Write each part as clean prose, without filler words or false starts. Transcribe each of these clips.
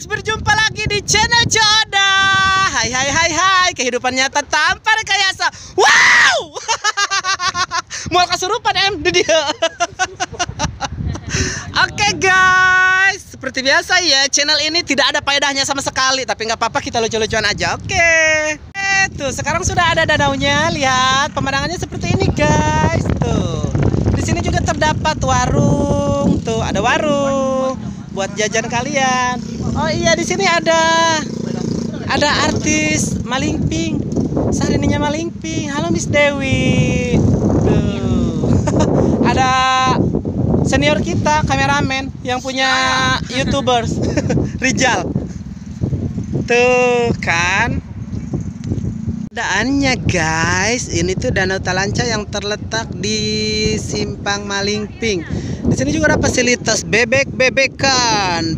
guys, berjumpa lagi di channel Coda. Hai, kehidupan nyata tanpa rekayasa. Wow. Mau kesurupan di dia. Oke guys, seperti biasa ya, channel ini tidak ada faedahnya sama sekali, tapi nggak apa-apa, kita lucu-lucuan aja. Oke. Tuh, sekarang sudah ada danaunya. Lihat pemandangannya seperti ini guys. Tuh. Di sini juga terdapat warung. Tuh, ada warung buat jajan kalian. Oh iya, di sini ada artis Malingping. Sarininya Malingping. Halo Miss Dewi. Tuh. Ada senior kita, kameramen yang punya YouTubers. Rijal. Tuh kan. Keadaannya guys, ini tuh Danau Talanca yang terletak di Simpang Malingping. Di sini juga ada fasilitas bebek-bebekan,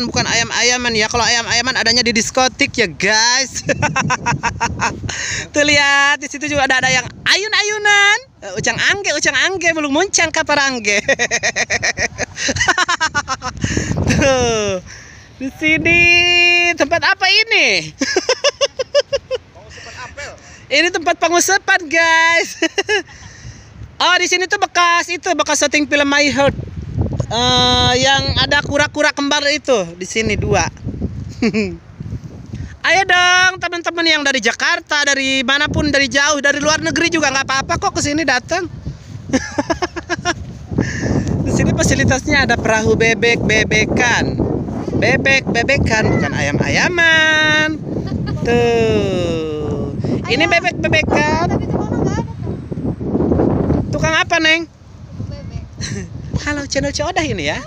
bukan ayam-ayaman ya. Kalau ayam-ayaman adanya di diskotik ya guys. Tuh lihat, di situ juga ada yang ayun-ayunan. Ucang angge belum muncang kaparangge. Tuh, di sini tempat apa ini? Ini tempat pengusapan guys. Oh, di sini tuh bekas syuting film My Heart. Yang ada kura-kura kembar itu di sini 2. Ayo dong teman-teman yang dari Jakarta, dari manapun, dari jauh, dari luar negeri juga nggak apa-apa kok ke sini datang. Di sini fasilitasnya ada perahu bebek-bebekan, bukan ayam-ayaman. Tuh. Ini bebek-bebekan. Tukang apa, Neng? Bebek. Halo, channel Coda ini ya.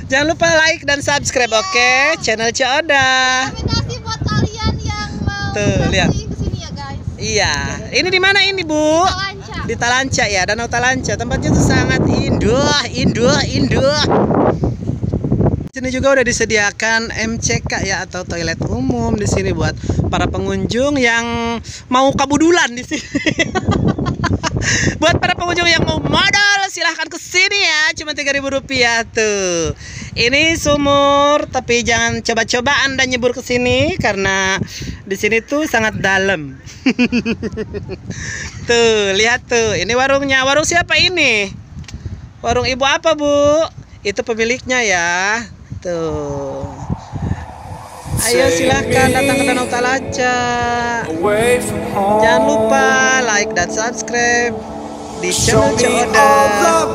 Jangan lupa like dan subscribe, oke? Channel Coda. Rekomendasi buat kalian yang mau lihat ke sini ya, guys. Iya. Ini di mana ini, Bu? Talanca. Di Talanca ya, Danau Talanca. Tempatnya tuh sangat indah. Di sini juga udah disediakan MCK ya, atau toilet umum di sini buat para pengunjung yang mau kabudulan di sini. Buat para pengunjung yang mau modal silahkan ke sini ya, cuma Rp3.000 tuh. Ini sumur, tapi jangan coba-coba Anda nyebur ke sini karena di sini tuh sangat dalam. Tuh, lihat tuh. Ini warungnya. Warung siapa ini? Warung Ibu apa, Bu? Itu pemiliknya ya. Tuh. Ayo silahkan datang ke Danau Talanca. Jangan lupa like dan subscribe di channel Coda.